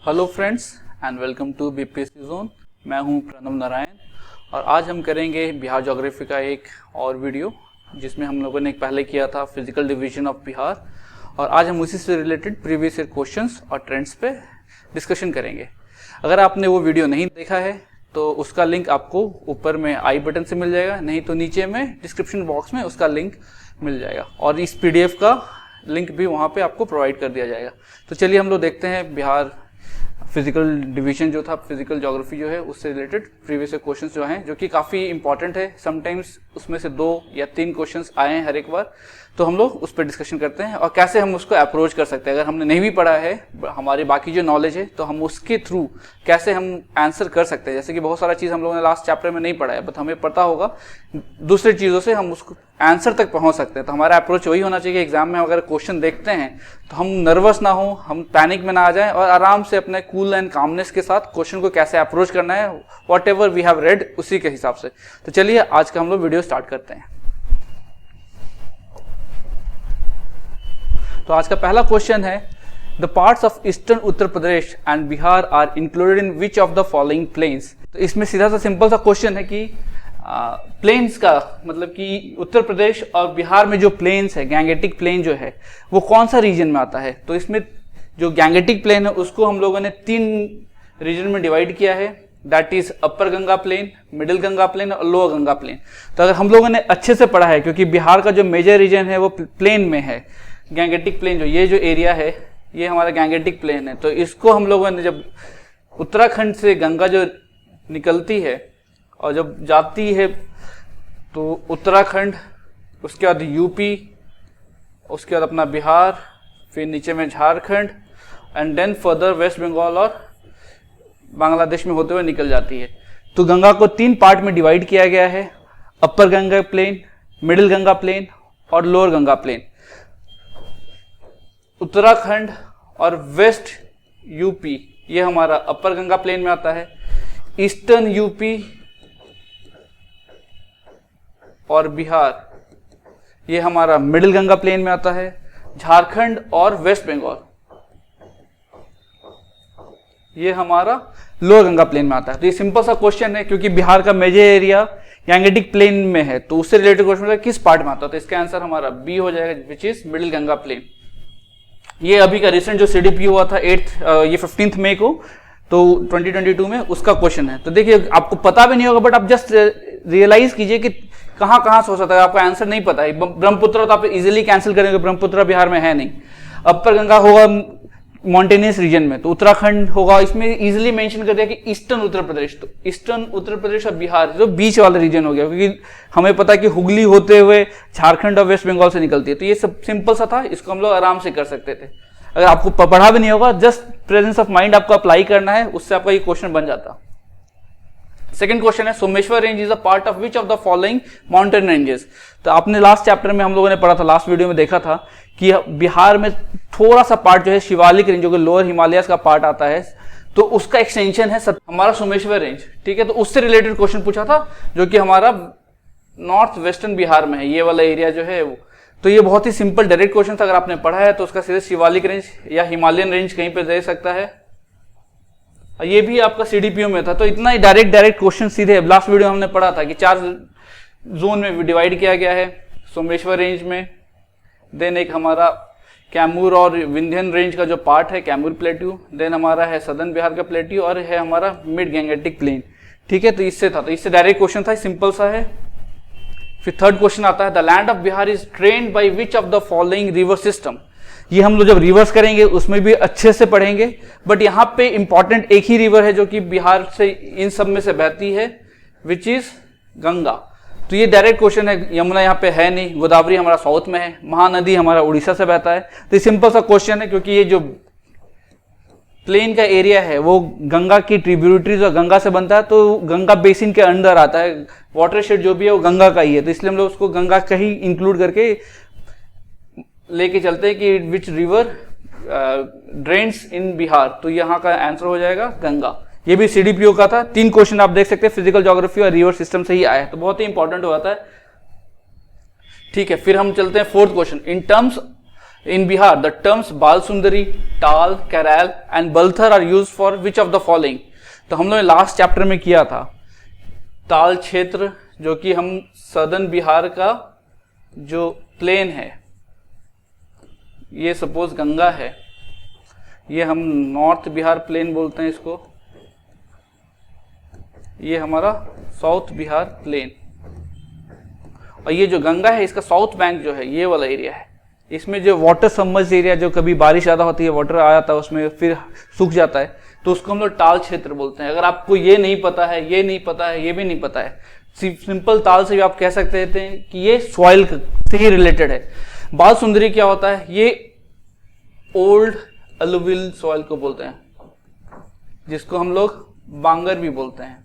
Hello friends and welcome to BPSC zone. मैं हूं प्रणव नारायण और आज हम करेंगे बिहार ज्योग्राफी का एक और वीडियो जिसमें हम लोगों ने पहले किया था फिजिकल डिवीजन ऑफ बिहार, और आज हम उसी से रिलेटेड प्रीवियस ईयर क्वेश्चंस और ट्रेंड्स पे डिस्कशन करेंगे। अगर आपने वो वीडियो नहीं देखा है तो उसका लिंक आपको ऊपर में आई बटन से मिल जाएगा, नहीं तो नीचे में डिस्क्रिप्शन बॉक्स में उसका लिंक मिल जाएगा और इस पीडीएफ का लिंक भी वहाँ पे आपको प्रोवाइड कर दिया जाएगा। तो चलिए हम लोग देखते हैं बिहार फिजिकल डिवीजन जो था, फिजिकल ज्योग्राफी जो है उससे रिलेटेड प्रीवियस क्वेश्चंस जो हैं, जो कि काफ़ी इंपॉर्टेंट है। समटाइम्स उसमें से 2 या 3 क्वेश्चंस आए हैं हर एक बार, तो हम लोग उस पर डिस्कशन करते हैं और कैसे हम उसको अप्रोच कर सकते हैं। अगर हमने नहीं भी पढ़ा है, हमारी बाकी जो नॉलेज है, तो हम उसके थ्रू कैसे हम आंसर कर सकते हैं। जैसे कि बहुत सारा चीज़ हम लोगों ने लास्ट चैप्टर में नहीं पढ़ा है, बट हमें पता होगा दूसरी चीज़ों से हम उसको आंसर तक पहुंच सकते हैं। तो हमारा अप्रोच वही होना चाहिए कि एग्जाम में अगर क्वेश्चन देखते हैं तो हम नर्वस ना हो, हम पैनिक में ना आ जाएं और आराम से अपने कूल एंड कामनेस के साथ क्वेश्चन को कैसे अप्रोच करना है, whatever we have read उसी के हिसाब से। तो चलिए आज का हम लोग वीडियो स्टार्ट करते हैं। तो आज का पहला क्वेश्चन है, the parts of eastern Uttar Pradesh and Bihar are included in which of the following plains. तो इसमें सीधा सा सिंपल सा क्वेश्चन है कि प्लेन्स का मतलब कि उत्तर प्रदेश और बिहार में जो प्लेन्स है, गैंगेटिक प्लेन जो है, वो कौन सा रीजन में आता है। तो इसमें जो गैंगेटिक प्लेन है उसको हम लोगों ने 3 रीजन में डिवाइड किया है, that is upper Ganga plain, middle Ganga plain और लोअर गंगा प्लेन। तो अगर हम लोगों ने अच्छे से पढ़ा है, क्योंकि बिहार का जो मेजर रीजन है वो प्लेन में है, गैंगेटिक प्लेन ये जो एरिया है ये हमारा गैंगेटिक प्लेन है। तो इसको हम लोगों ने जब उत्तराखंड से गंगा जो निकलती है और जब जाती है तो उत्तराखंड, उसके बाद यूपी, उसके बाद अपना बिहार, फिर नीचे में Jharkhand and then further West Bengal और बांग्लादेश में होते हुए निकल जाती है। तो गंगा को 3 पार्ट में डिवाइड किया गया है, upper Ganga plain, middle Ganga plain और लोअर गंगा प्लेन। उत्तराखंड और वेस्ट यूपी ये हमारा अपर गंगा प्लेन में आता है, ईस्टर्न यूपी और बिहार ये हमारा मिडिल गंगा प्लेन में आता है, झारखंड और वेस्ट बंगाल ये हमारा लोअर गंगा प्लेन में आता है। तो ये सिंपल सा क्वेश्चन है, क्योंकि बिहार का मेजर एरिया गैंगेटिक प्लेन में है, तो उससे रिलेटेड क्वेश्चन है किस पार्ट में आता है। तो इसका आंसर हमारा बी हो जाएगा, which is middle Ganga plain. ये अभी का रिसेंट जो सीडीपी हुआ था 15 मई को, तो 2022 में उसका क्वेश्चन है। तो देखिए आपको पता भी नहीं होगा, बट आप जस्ट रियलाइज कीजिए कि कहां कहां से हो सकता है। आपको आंसर नहीं पता है, ब्रह्मपुत्र तो आप इजीली कैंसिल करेंगे, ब्रह्मपुत्र बिहार में है नहीं। अपर गंगा होगा माउंटेनियस रीजन में, तो उत्तराखंड होगा। इसमें इजीली मेंशन कर दिया कि ईस्टर्न उत्तर प्रदेश, तो ईस्टर्न उत्तर प्रदेश और बिहार जो बीच वाला रीजन हो गया, क्योंकि हमें पता है कि हुगली होते हुए झारखंड और वेस्ट बंगाल से निकलती है। तो ये सब सिंपल सा था, इसको हम लोग आराम से कर सकते थे। अगर आपको पढ़ा भी नहीं होगा, जस्ट प्रेजेंस ऑफ माइंड आपको अप्लाई करना है, उससे आपका ये क्वेश्चन बन जाता। सेकंड क्वेश्चन है, Someshwar range is a part of which of the following mountain ranges. तो आपने लास्ट चैप्टर में हम लोगों ने पढ़ा था, लास्ट वीडियो में देखा था कि बिहार में थोड़ा सा पार्ट जो है शिवालिक रेंज, जो कि लोअर हिमालयस का पार्ट आता है, तो उसका एक्सटेंशन है हमारा सोमेश्वर रेंज। ठीक है, तो उससे रिलेटेड क्वेश्चन पूछा था, जो कि हमारा नॉर्थ वेस्टर्न बिहार में है, ये वाला एरिया जो है वो। तो ये बहुत ही सिंपल डायरेक्ट क्वेश्चन था, अगर आपने पढ़ा है तो उसका सीधे शिवालिक रेंज या हिमालयन रेंज कहीं पे दे सकता है। ये भी आपका सीडीपीओ में था, तो इतना ही डायरेक्ट क्वेश्चन सीधे लास्ट वीडियो हमने पढ़ा था कि 4 जोन में डिवाइड किया गया है सोमेश्वर रेंज में। देन एक हमारा कैमूर और विंध्यन रेंज का जो पार्ट है कैमूर प्लेट्यू, देन हमारा है सदर्न बिहार का प्लेट्यू और है हमारा मिड गैंगेटिक प्लेन। ठीक है, तो इससे था, तो इससे डायरेक्ट क्वेश्चन था, सिंपल सा है। फिर थर्ड क्वेश्चन आता है, the land of Bihar is drained by which of the following river system. ये हम लोग जब रिवर्स करेंगे उसमें भी अच्छे से पढ़ेंगे, बट यहाँ पे इंपॉर्टेंट एक ही रिवर है जो कि बिहार से इन सब में से बहती है, विच इज गंगा। तो ये डायरेक्ट क्वेश्चन है, यमुना यहाँ पे है नहीं, गोदावरी हमारा साउथ में है, महानदी हमारा उड़ीसा से बहता है। तो ये सिंपल सा क्वेश्चन है, क्योंकि ये जो प्लेन का एरिया है वो गंगा की ट्रिब्यूटरीज और गंगा से बनता है, तो गंगा बेसिन के अंदर आता है, वाटरशेड जो भी है वो गंगा का ही है। तो इसलिए हम लोग उसको गंगा का ही इंक्लूड करके लेके चलते हैं कि which river drains in Bihar. तो यहाँ का आंसर हो जाएगा गंगा। ये भी सीडीपीओ का था, 3 क्वेश्चन आप देख सकते हैं, फिजिकल ज्योग्राफी और रिवर सिस्टम से ही आया है, तो बहुत ही इंपॉर्टेंट होता है। ठीक है, फिर हम चलते हैं 4th question. In Bihar the terms Balsundari, Tal, Kairal and Balthar are used for which of the following. तो हम लोग ने लास्ट चैप्टर में किया था ताल क्षेत्र, जो कि हम सदर्न बिहार का जो प्लेन है, ये सपोज गंगा है, ये हम नॉर्थ बिहार प्लेन बोलते हैं इसको, ये हमारा साउथ बिहार प्लेन, और ये जो गंगा है इसका साउथ बैंक जो है ये वाला एरिया है। इसमें जो वाटर सबमर्ज्ड एरिया, जो कभी बारिश ज़्यादा होती है, वाटर आ जाता है उसमें फिर सूख जाता है, तो उसको हम लोग टाल क्षेत्र बोलते हैं। अगर आपको ये नहीं पता है, ये नहीं पता है, ये भी नहीं पता है, सिंपल ताल से भी आप कह सकते थे कि ये सॉइल से ही रिलेटेड है। बालसुंदरी क्या होता है, ये ओल्ड अलुवियल सॉइल को बोलते हैं, जिसको हम लोग बांगर भी बोलते हैं।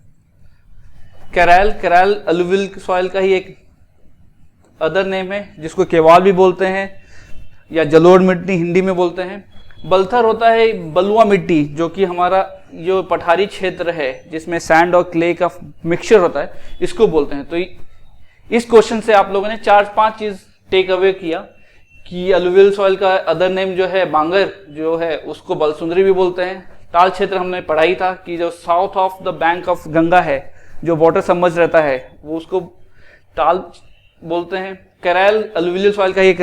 कैराल अलुवियल सॉइल का ही एक अदर नेम है, जिसको केवाल भी बोलते हैं या जलोढ़ मिट्टी हिंदी में बोलते हैं। बल्थर होता है बलुआ मिट्टी, जो कि हमारा जो पठारी क्षेत्र है जिसमें सैंड और क्ले का मिक्सचर होता है, इसको बोलते हैं। तो इस क्वेश्चन से आप लोगों ने 4-5 चीज टेक अवे किया कि अलुवियल सॉइल का अदर नेम जो है बांगर जो है उसको बालसुंदरी भी बोलते हैं। टाल क्षेत्र हमने पढ़ाई था कि जो south of the bank of Ganga है, जो वाटर सबमर्ज रहता है, वो उसको टाल बोलते हैं। कैराल अलुवियल सॉइल का एक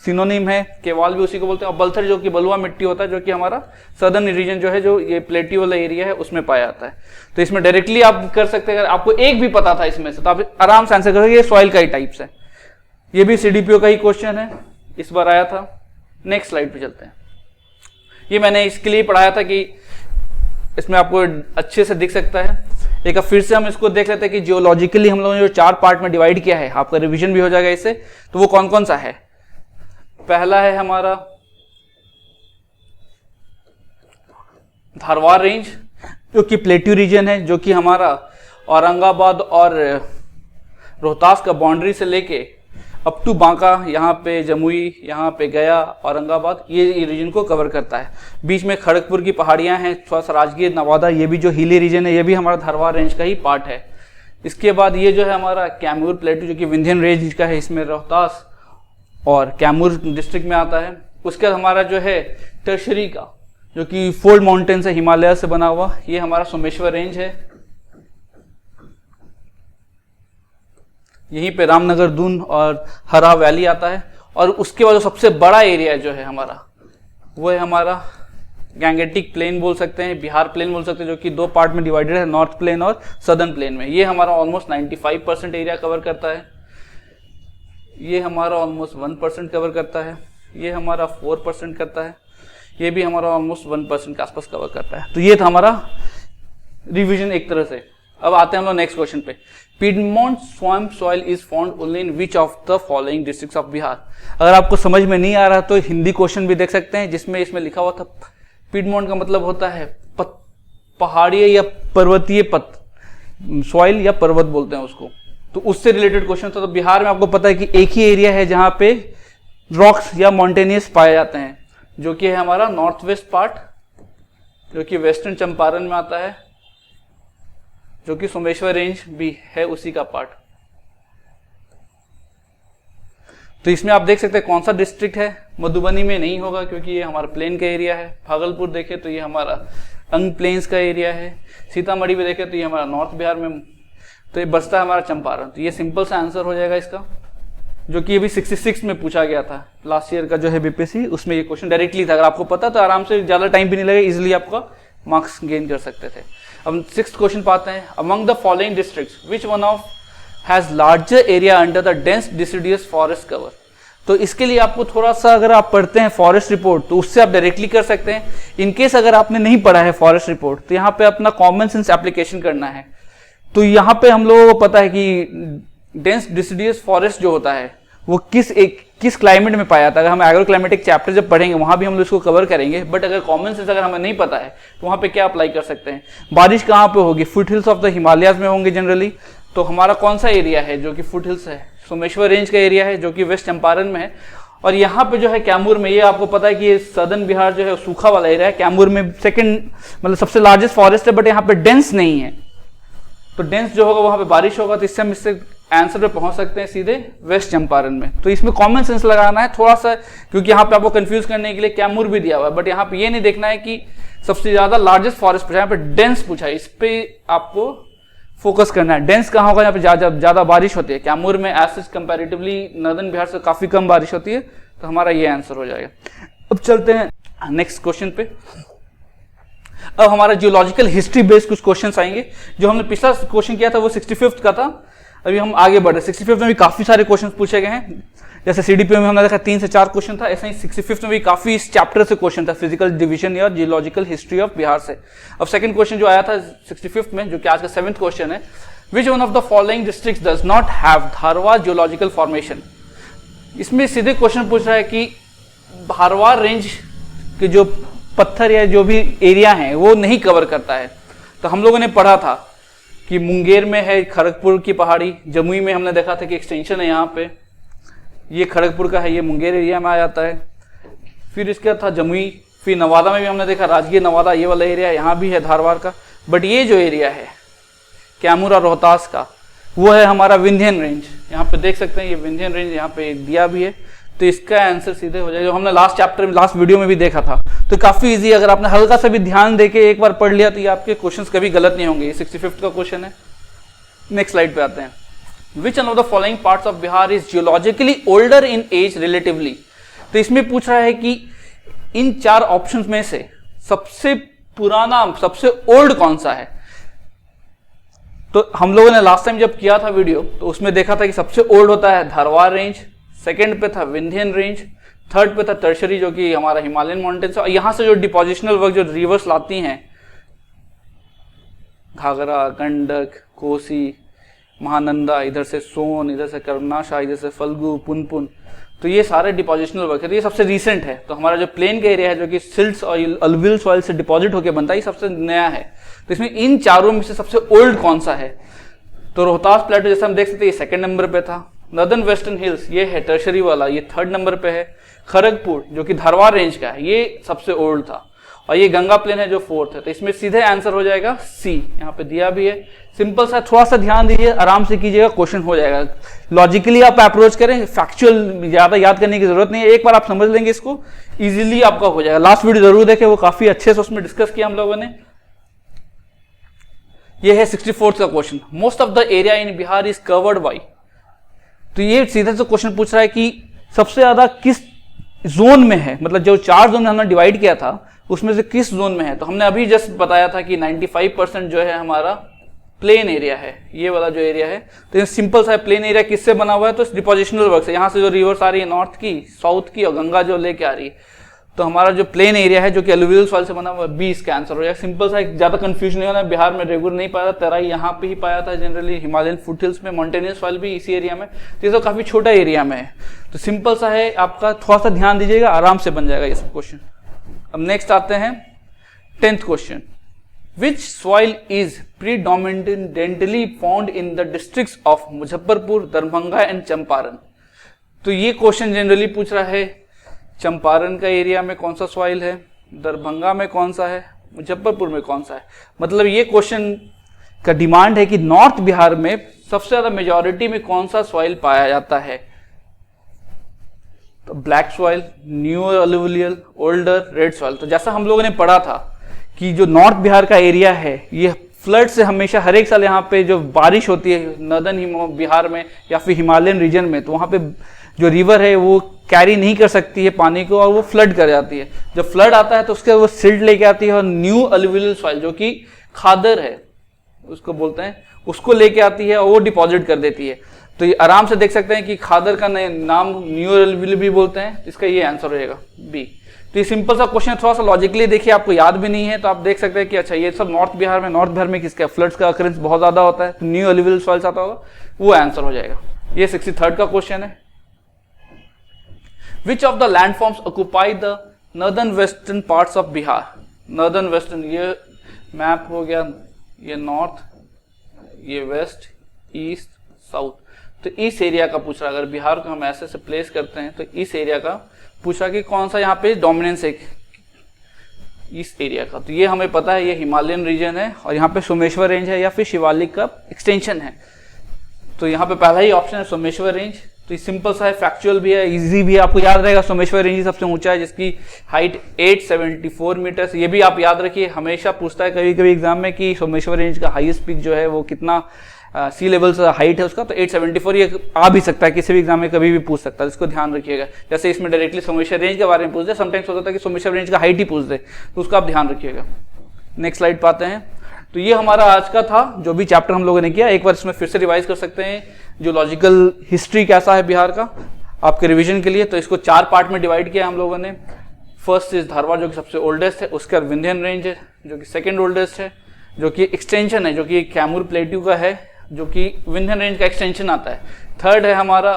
सिनोनिम है, केवाल भी उसी को बोलते हैं। और बल्थर जो कि बलुआ मिट्टी होता है, जो कि हमारा सदर्न रीजन जो है, जो ये प्लेटी वाला एरिया है, उसमें पाया जाता है। तो इसमें डायरेक्टली आप कर सकते हैं, अगर आपको एक भी पता था इसमें से तो आप आराम से आंसर करोगे, ये सॉइल का ही टाइप्स है। ये भी सीडीपीओ का ही क्वेश्चन है, इस बार आया था। नेक्स्ट स्लाइड पे चलते हैं। ये मैंने इसके लिए पढ़ाया था कि इसमें आपको अच्छे से दिख सकता है। एक फिर से हम इसको देख लेते हैं कि जियोलॉजिकली हम लोगों ने जो 4 पार्ट में डिवाइड किया है, आपका रिवीजन भी हो जाएगा इससे। तो वो कौन कौन सा है? पहला है हमारा धारवाड़ रेंज, जो कि प्लेट्यू रीजन है, जो कि हमारा औरंगाबाद और रोहतास का बाउंड्री से लेके अप टू बांका, यहाँ पे जमुई, यहाँ पे गया, औरंगाबाद, ये रीजन को कवर करता है। बीच में खड़गपुर की पहाड़ियाँ हैं, थोड़ा सा राजगीर, नवादा, ये भी जो हिली रीजन है, ये भी हमारा धारवाड़ रेंज का ही पार्ट है। इसके बाद ये जो है हमारा कैमूर प्लेटू, जो कि विंध्यन रेंज का है, इसमें रोहतास और कैमूर डिस्ट्रिक्ट में आता है। उसके बाद हमारा जो है टर्शरी का, जो कि फोल्ड माउंटेन से, हिमालय से बना हुआ, ये हमारा सोमेश्वर रेंज है। यहीं पे रामनगर, दून और हरा वैली आता है। और उसके बाद जो सबसे बड़ा एरिया जो है हमारा, वो है हमारा गैंगेटिक प्लेन बोल सकते हैं, बिहार प्लेन बोल सकते हैं, जो कि 2 पार्ट में डिवाइडेड है, नॉर्थ प्लेन और सदर्न प्लेन में। ये हमारा ऑलमोस्ट 95% एरिया कवर करता है। ये हमारा ऑलमोस्ट 1% कवर करता है। ये हमारा 4% करता है। ये भी हमारा ऑलमोस्ट 1% के आसपास कवर करता है। तो ये था हमारा रिवीजन एक तरह से। अब आते हैं हम लोग नेक्स्ट क्वेश्चन पे। Piedmont swamp soil is found only in which of the following districts of Bihar. अगर आपको समझ में नहीं आ रहा तो हिंदी क्वेश्चन भी देख सकते हैं, जिसमें इसमें लिखा हुआ था पिडमोंट का मतलब होता है पहाड़ीय या पर्वतीय सॉइल या पर्वत बोलते हैं उसको। तो उससे रिलेटेड क्वेश्चन था। तो बिहार में आपको पता है कि एक ही एरिया है जहां पे रॉक्स या माउंटेनियस पाए जाते हैं, जो कि है हमारा नॉर्थ वेस्ट पार्ट, जो कि वेस्टर्न चंपारण में आता है, जो कि सोमेश्वर रेंज भी है उसी का पार्ट। तो इसमें आप देख सकते हैं कौन सा डिस्ट्रिक्ट है। मधुबनी में नहीं होगा क्योंकि ये हमारा प्लेन का एरिया है। भागलपुर देखें तो ये हमारा अंग प्लेन्स का एरिया है। सीतामढ़ी में देखें तो ये हमारा नॉर्थ बिहार में, तो ये बचता है हमारा चंपारण। तो ये सिंपल सा आंसर हो जाएगा इसका, जो कि अभी 66 में पूछा गया था लास्ट ईयर का जो है बीपीएससी, उसमें ये क्वेश्चन डायरेक्टली था। अगर आपको पता तो आराम से, ज़्यादा टाइम भी नहीं लगेगा, इजिली आपका मार्क्स गेन कर सकते थे। अब 6th क्वेश्चन पाते हैं। Among the following districts which one of has larger area under the dense deciduous forest cover. तो इसके लिए आपको थोड़ा सा, अगर आप पढ़ते हैं फॉरेस्ट रिपोर्ट तो उससे आप डायरेक्टली कर सकते हैं। इनकेस अगर आपने नहीं पढ़ा है फॉरेस्ट रिपोर्ट तो यहाँ पे अपना कॉमन सेंस एप्लीकेशन करना है। तो यहाँ पे हम लोगों को पता है कि डेंस डिसिडियस फॉरेस्ट जो होता है वो किस क्लाइमेट में पाया जाता है। अगर हम एग्रो क्लाइमेटिक चैप्टर जब पढ़ेंगे वहां भी हम लोग इसको कवर करेंगे। बट अगर कॉमन सेंस अगर हमें नहीं पता है तो वहां पे क्या अप्लाई कर सकते हैं। बारिश कहाँ पे होगी? Foot hills of the Himalayas में होंगे जनरली। तो हमारा कौन सा एरिया है जो कि फुट हिल्स है? सोमेश्वर रेंज का एरिया है, जो कि वेस्ट चंपारण में है। और यहाँ पे जो है कैमूर में, ये आपको पता है कि ये सदर्न बिहार जो है सूखा वाला एरिया है। कैमूर में सेकंड मतलब सबसे लार्जेस्ट फॉरेस्ट है, बट यहाँ पे डेंस नहीं है। तो डेंस जो होगा वहां पे बारिश होगा, तो इससे हम इससे आंसर पे पहुंच सकते हैं सीधे वेस्ट चंपारण में। तो इसमें कॉमन सेंस लगाना है थोड़ा सा, क्योंकि यहाँ पे आपको कंफ्यूज करने के लिए कैमूर भी दिया हुआ है, बट यहाँ पे ये नहीं देखना है कि सबसे ज्यादा लार्जेस्ट फॉरेस्ट पूछा है, यहाँ पे डेंस पूछा है, इस पे आपको फोकस करना है। डेंस कहाँ होगा? यहाँ पे ज्यादा बारिश होती है। कैमूर में एज कंपैरेटिवली नॉर्दर्न बिहार से काफी कम बारिश होती है, तो हमारा ये आंसर हो जाएगा। अब चलते हैं नेक्स्ट क्वेश्चन पे। अब हमारा जियोलॉजिकल हिस्ट्री बेस्ड कुछ क्वेश्चंस आएंगे। जो हमने पिछला क्वेश्चन किया था वो 65th का था, अभी हम आगे बढ़े। 65th में भी काफी सारे क्वेश्चंस पूछे गए हैं, जैसे सीडीपी में हमने देखा 3 से 4 क्वेश्चन था, ऐसे ही 65th में भी काफी इस चैप्टर से क्वेश्चन था, फिजिकल डिवीजन या जियोलॉजिकल हिस्ट्री ऑफ बिहार से। अब सेकंड क्वेश्चन जो आया था 65th में, जो कि आज का 7th क्वेश्चन है, विच one of the following districts does not have Dharwad geological formation. इसमें सीधे क्वेश्चन पूछ रहा है कि धारवाड़ रेंज के जो पत्थर या जो भी एरिया है वो नहीं कवर करता है। तो हम लोगों ने पढ़ा था कि मुंगेर में है खड़गपुर की पहाड़ी, जमुई में हमने देखा था कि एक्सटेंशन है यहाँ पे, ये खड़गपुर का है, ये मुंगेर एरिया में आ जाता है। फिर इसके था जमुई, फिर नवादा में भी हमने देखा राजगीर नवादा, ये वाला एरिया यहाँ भी है धारवाड़ का। बट ये जो एरिया है कैमूर और रोहतास का, वो है हमारा विंध्यन रेंज। यहाँ पे देख सकते हैं ये विंध्यन रेंज यहाँ पे दिया भी है, तो इसका आंसर सीधे हो जाएगा, जो हमने लास्ट चैप्टर में लास्ट वीडियो में भी देखा था। तो काफी इजी, अगर आपने हल्का सा भी ध्यान देके एक बार पढ़ लिया तो ये आपके क्वेश्चंस कभी गलत नहीं होंगे। ये 65th का क्वेश्चन है। नेक्स्ट स्लाइड पे आते हैं। Which one of the following parts of Bihar is geologically older in age relatively. तो इसमें पूछ रहा है कि इन 4 ऑप्शंस में से सबसे पुराना, सबसे ओल्ड कौन सा है। तो हम लोगों ने लास्ट टाइम जब किया था वीडियो तो उसमें देखा था कि सबसे ओल्ड होता है धारवाड़ रेंज, सेकंड पे था विंध्यन रेंज, थर्ड पे था टर्शरी जो कि हमारा हिमालयन माउंटेन्स, और यहाँ से जो डिपोजिशनल वर्क जो रिवर्स लाती हैं, घाघरा, गंडक, कोसी, महानंदा, इधर से सोन, इधर से कर्मनाशा, इधर से फल्गु, पुनपुन, तो ये सारे डिपोजिशनल वर्क है। तो ये सबसे रीसेंट है। तो हमारा जो प्लेन का एरिया है जो कि सिल्ट्स और अलुवियल सॉइल से डिपॉजिट होकर बनता है, ये सबसे नया है। तो इसमें इन चारों में से सबसे ओल्ड कौन सा है? तो रोहतास प्लेटो जैसे हम देख सकते हैं ये सेकंड नंबर पे था, नॉर्दर्न वेस्टर्न हिल्स ये है टर्शरी वाला, ये थर्ड नंबर पे है, खड़गपुर जो कि धारवाड़ रेंज का है ये सबसे ओल्ड था, और ये गंगा प्लेन है जो फोर्थ है। तो इसमें सीधे आंसर हो जाएगा सी, यहाँ पे दिया भी है। सिंपल सा, थोड़ा सा ध्यान दीजिए, आराम से कीजिएगा, क्वेश्चन हो जाएगा। लॉजिकली आप अप्रोच करें, फैक्चुअल ज्यादा याद करने की जरूरत नहीं है, एक बार आप समझ लेंगे इसको इजीली आपका हो जाएगा। लास्ट वीडियो जरूर देखें, वो काफी अच्छे से उसमें डिस्कस किया हम लोगों ने। ये है 64th का question, most of the area in Bihar is covered by. तो ये सीधे से क्वेश्चन पूछ रहा है कि सबसे ज्यादा किस जोन में है, मतलब जो 4 जोन में हमने डिवाइड किया था उसमें से किस जोन में है। तो हमने अभी जस्ट बताया था कि 95% जो है हमारा प्लेन एरिया है, ये वाला जो एरिया है। तो ये सिंपल सा प्लेन एरिया किससे बना हुआ है? तो डिपोजिशनल वर्क से, यहाँ से जो रिवर्स आ रही है नॉर्थ की, साउथ की, और गंगा जो लेके आ रही है। तो हमारा जो प्लेन एरिया है जो कि अलुवियल सॉइल से बना हुआ है, 20 का आंसर हो जाएगा। सिंपल सा, ज्यादा कंफ्यूजन नहीं होना। बिहार में रेगुलर नहीं पाया था, तराई यहाँ पे ही पाया था जनरली, हिमालयन फुटहिल्स में, माउंटेनियस सॉइल भी इसी एरिया में। तो ये तो काफी छोटा एरिया में है। तो सिंपल सा है, आपका थोड़ा सा ध्यान दीजिएगा, आराम से बन जाएगा ये सब क्वेश्चन। अब नेक्स्ट आते हैं 10th question, which soil is predominantly found in the districts of Muzaffarpur, Darbhanga and Champaran. तो ये क्वेश्चन जनरली पूछ रहा है चंपारण का एरिया में कौन सा सॉइल है, दरभंगा में कौन सा है, मुजफ्फरपुर में कौन सा है। मतलब ये क्वेश्चन का डिमांड है कि नॉर्थ बिहार में सबसे ज्यादा मेजॉरिटी में कौन सा सॉइल पाया जाता है। तो black soil, new alluvial, older, red soil. तो जैसा हम लोगों ने पढ़ा था कि जो नॉर्थ बिहार का एरिया है ये फ्लड से हमेशा हर एक साल यहाँ पे जो बारिश होती है नॉर्दर्न बिहार में या फिर हिमालयन रीजन में, तो वहाँ पे जो रिवर है वो कैरी नहीं कर सकती है पानी को और वो फ्लड कर जाती है। जब फ्लड आता है तो उसके वो सिल्ट लेके आती है और न्यू अलुवियल सॉइल जो कि खादर है उसको बोलते हैं, उसको लेके आती है और वो डिपॉजिट कर देती है। तो ये आराम से देख सकते हैं कि खादर का नाम न्यू अलुवियल भी बोलते हैं। इसका ये आंसर रहेगा बी। तो ये सिंपल सा क्वेश्चन, थोड़ा सा लॉजिकली देखिए, आपको याद भी नहीं है तो आप देख सकते हैं कि अच्छा ये सब नॉर्थ बिहार में किसका फ्लड्स का अकरेंस बहुत ज्यादा होता है, तो न्यू अलुवियल सॉइल्स आता होगा, वो आंसर हो जाएगा। ये 63rd का क्वेश्चन है। Which of the landforms occupy the northern western parts of Bihar? Northern western, ये मैप हो गया, ये नॉर्थ, ये वेस्ट, ईस्ट, साउथ। तो इस एरिया का पूछ रहा, अगर बिहार को हम ऐसे से प्लेस करते हैं तो इस एरिया का पूछा कि कौन सा यहाँ पे डोमिनेंस है इस एरिया का। तो ये हमें पता है, ये हिमालयन रीजन है और यहाँ पे सोमेश्वर रेंज है या फिर शिवालिक का एक्सटेंशन है। तो यहाँ पे पहला ही ऑप्शन है सोमेश्वर रेंज। तो ये सिंपल सा है, फैक्चुअल भी है, इजी भी है, आपको याद रहेगा। सोमेश्वर रेंज सबसे ऊंचा है जिसकी हाइट 874 मीटर। ये भी आप याद रखिए, हमेशा पूछता है कभी कभी एग्जाम में कि सोमेश्वर रेंज का हाईएस्ट पीक जो है वो कितना सी लेवल से हाइट है उसका। तो 874 ये आ भी सकता है, किसी भी एग्जाम में कभी भी पूछ सकता है, इसको ध्यान रखिएगा। जैसे इसमें डायरेक्टली सोमेश्वर रेंज के बारे में पूछ दे, समटाइम्स होता है कि सोमेश्वर रेंज का हाइट ही पूछ दे, तो उसका आप ध्यान रखिएगा। नेक्स्ट स्लाइड पाते हैं। तो ये हमारा आज का था जो भी चैप्टर हम लोगों ने किया। एक बार इसमें फिर से रिवाइज कर सकते हैं, जियोलॉजिकल हिस्ट्री कैसा है बिहार का आपके रिवीजन के लिए। तो इसको 4 पार्ट में डिवाइड किया हम लोगों ने। फर्स्ट इज धारवाड़ जो कि सबसे ओल्डेस्ट है, उसके बाद विंध्यन रेंज है जो कि सेकेंड ओल्डेस्ट है, जो कि एक्सटेंशन है, जो कि कैमूर प्लेट्यू का है, जो कि विंध्यन रेंज का एक्सटेंशन आता है। थर्ड है हमारा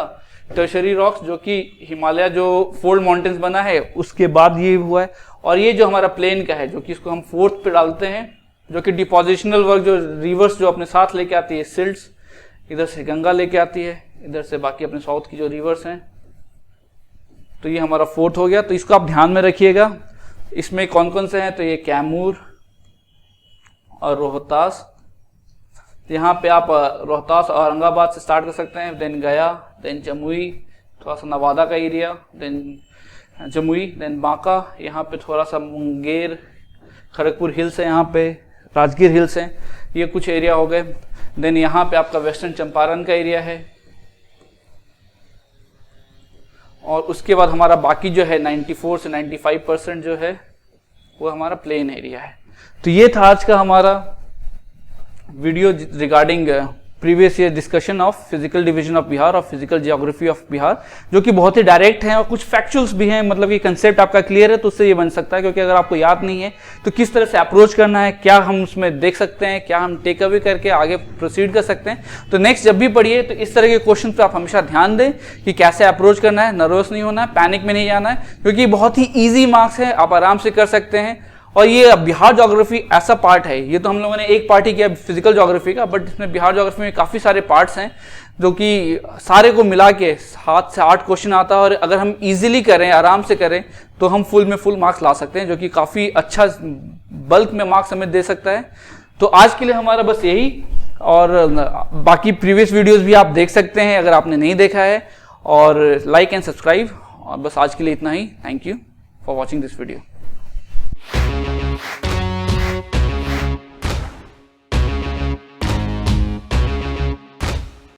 टर्शरी रॉक्स, जो कि हिमालय जो फोल्ड माउंटेन्स बना है उसके बाद ये हुआ है। और ये जो हमारा प्लेन का है, जो कि इसको हम 4th पे डालते हैं, जो कि डिपोजिशनल वर्क, जो रिवर्स जो अपने साथ लेके आती है, सिल्ट्स, इधर से गंगा लेके आती है, इधर से बाकी अपने साउथ की जो रिवर्स हैं। तो ये हमारा 4th हो गया। तो इसको आप ध्यान में रखिएगा। इसमें कौन कौन से हैं, तो ये कैमूर और रोहतास। यहाँ पे आप रोहतास और औरंगाबाद से स्टार्ट कर सकते हैं, देन गया, देन जमुई, थोड़ा सा नवादा का area, then Jamui, then Banka, यहाँ पे थोड़ा सा मुंगेर, खड़गपुर हिल्स है, यहाँ पे राजगीर हिल्स हैं, ये कुछ एरिया हो गए। देन यहाँ पे आपका वेस्टर्न चंपारण का एरिया है, और उसके बाद हमारा बाकी जो है 94 से 95% जो है वो हमारा प्लेन एरिया है। तो ये था आज का हमारा video regarding previous year discussion of physical division of Bihar और फिजिकल जियोग्राफी ऑफ बिहार, जो कि बहुत ही डायरेक्ट है और कुछ फैक्चुअल्स भी हैं। मतलब कि कंसेप्ट आपका क्लियर है तो उससे ये बन सकता है, क्योंकि अगर आपको याद नहीं है तो किस तरह से अप्रोच करना है, क्या हम उसमें देख सकते हैं, क्या हम टेक अवे करके आगे प्रोसीड कर सकते हैं। तो नेक्स्ट जब भी पढ़िए तो इस तरह के क्वेश्चन पे आप हमेशा ध्यान दें कि कैसे अप्रोच करना है, नर्वस नहीं होना है, पैनिक में नहीं जाना है, क्योंकि बहुत ही ईजी मार्क्स है, आप आराम से कर सकते हैं। और ये बिहार ज्योग्राफी ऐसा पार्ट है, ये तो हम लोगों ने एक पार्ट ही किया फिजिकल ज्योग्राफी का, बट इसमें बिहार ज्योग्राफी में काफ़ी सारे पार्ट्स हैं जो कि सारे को मिला के 7 से 8 क्वेश्चन आता है। और अगर हम इजीली करें, आराम से करें, तो हम फुल में फुल मार्क्स ला सकते हैं, जो कि काफ़ी अच्छा बल्क में मार्क्स हमें दे सकता है। तो आज के लिए हमारा बस यही, और बाकी प्रीवियस वीडियोज़ भी आप देख सकते हैं अगर आपने नहीं देखा है, और लाइक एंड सब्सक्राइब। और बस आज के लिए इतना ही। Thank you for watching this video.